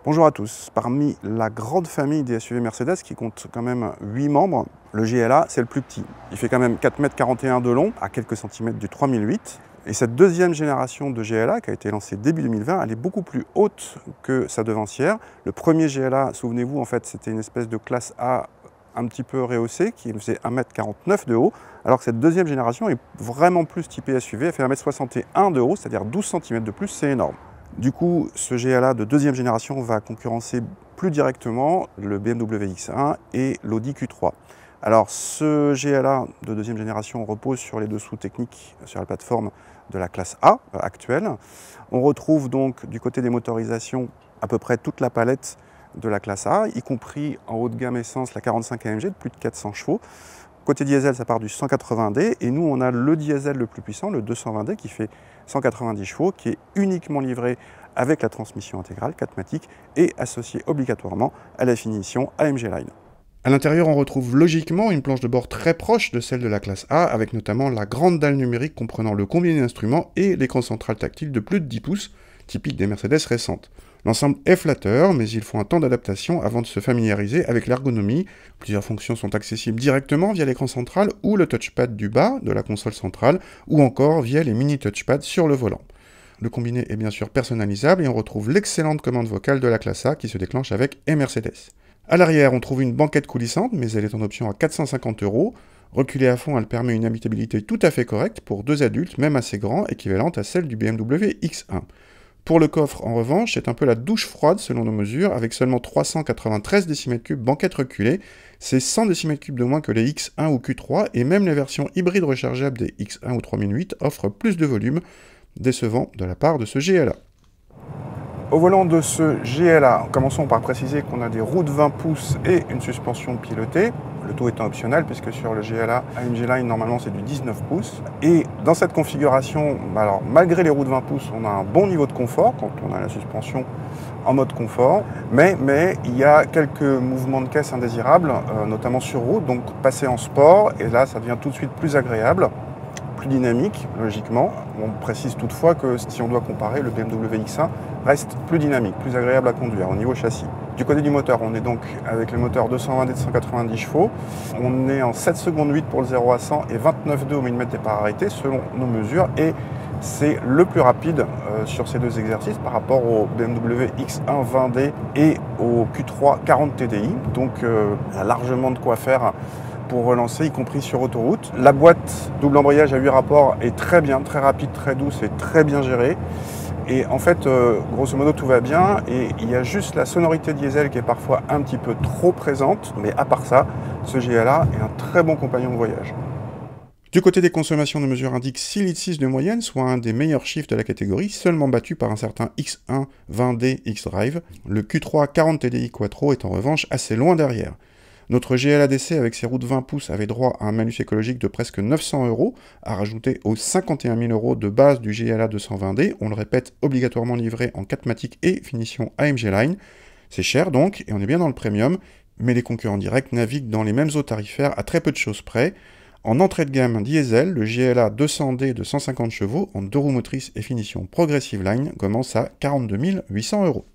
Bonjour à tous. Parmi la grande famille des SUV Mercedes qui compte quand même 8 membres, le GLA c'est le plus petit. Il fait quand même 4,41 m de long, à quelques centimètres du 3008. Et cette deuxième génération de GLA qui a été lancée début 2020, elle est beaucoup plus haute que sa devancière. Le premier GLA, souvenez-vous, en fait c'était une espèce de classe A un petit peu rehaussée qui faisait 1,49 m de haut, alors que cette deuxième génération est vraiment plus typée SUV, elle fait 1,61 m de haut, c'est-à-dire 12 cm de plus, c'est énorme. Du coup, ce GLA de deuxième génération va concurrencer plus directement le BMW X1 et l'Audi Q3. Alors, ce GLA de deuxième génération repose sur les dessous techniques sur la plateforme de la classe A actuelle. On retrouve donc du côté des motorisations à peu près toute la palette de la classe A, y compris en haut de gamme essence la 45 AMG de plus de 400 chevaux. Côté diesel, ça part du 180D et nous, on a le diesel le plus puissant, le 220D, qui fait 190 chevaux, qui est uniquement livré avec la transmission intégrale 4MATIC et associé obligatoirement à la finition AMG Line. À l'intérieur, on retrouve logiquement une planche de bord très proche de celle de la classe A, avec notamment la grande dalle numérique comprenant le combiné d'instruments et l'écran central tactile de plus de 10 pouces, typique des Mercedes récentes. L'ensemble est flatteur, mais il faut un temps d'adaptation avant de se familiariser avec l'ergonomie. Plusieurs fonctions sont accessibles directement via l'écran central ou le touchpad du bas de la console centrale, ou encore via les mini touchpads sur le volant. Le combiné est bien sûr personnalisable et on retrouve l'excellente commande vocale de la classe A qui se déclenche avec et Mercedes. À l'arrière, on trouve une banquette coulissante, mais elle est en option à 450 €. Reculée à fond, elle permet une habitabilité tout à fait correcte pour deux adultes, même assez grands, équivalente à celle du BMW X1. Pour le coffre, en revanche, c'est un peu la douche froide selon nos mesures, avec seulement 393 décimètres cubes banquette reculée. C'est 100 décimètres cubes de moins que les X1 ou Q3, et même les versions hybrides rechargeables des X1 ou 3008 offrent plus de volume, décevant de la part de ce GLA. Au volant de ce GLA, commençons par préciser qu'on a des roues de 20 pouces et une suspension pilotée, le tout étant optionnel puisque sur le GLA AMG Line normalement c'est du 19 pouces. Et dans cette configuration, alors malgré les roues de 20 pouces, on a un bon niveau de confort quand on a la suspension en mode confort, mais il y a quelques mouvements de caisse indésirables, notamment sur route, donc passer en sport, et là ça devient tout de suite plus agréable, plus dynamique, logiquement. On précise toutefois que si on doit comparer, le BMW X1 reste plus dynamique, plus agréable à conduire au niveau châssis. Du côté du moteur, on est donc avec le moteur 220D de 190 chevaux. On est en 7 secondes 8 pour le 0 à 100 et 29,2 au millimètre départ arrêté selon nos mesures. Et c'est le plus rapide sur ces deux exercices par rapport au BMW X1 20D et au Q3 40 TDI. Donc il y a largement de quoi faire pour relancer, y compris sur autoroute. La boîte double embrayage à 8 rapports est très bien, très rapide, très douce et très bien gérée. Et en fait, grosso modo, tout va bien. Et il y a juste la sonorité diesel qui est parfois un petit peu trop présente. Mais à part ça, ce GLA est un très bon compagnon de voyage. Du côté des consommations, nos mesures indiquent 6,6 litres de moyenne, soit un des meilleurs chiffres de la catégorie, seulement battu par un certain X1 20D X-Drive. Le Q3 40 TDI Quattro est en revanche assez loin derrière. Notre GLA DC avec ses roues de 20 pouces avait droit à un malus écologique de presque 900 €, à rajouter aux 51 000 € de base du GLA 220D, on le répète, obligatoirement livré en 4MATIC et finition AMG Line. C'est cher donc, et on est bien dans le premium, mais les concurrents directs naviguent dans les mêmes eaux tarifaires à très peu de choses près. En entrée de gamme diesel, le GLA 200D de 150 chevaux en 2 roues motrices et finition Progressive Line commence à 42 800 €.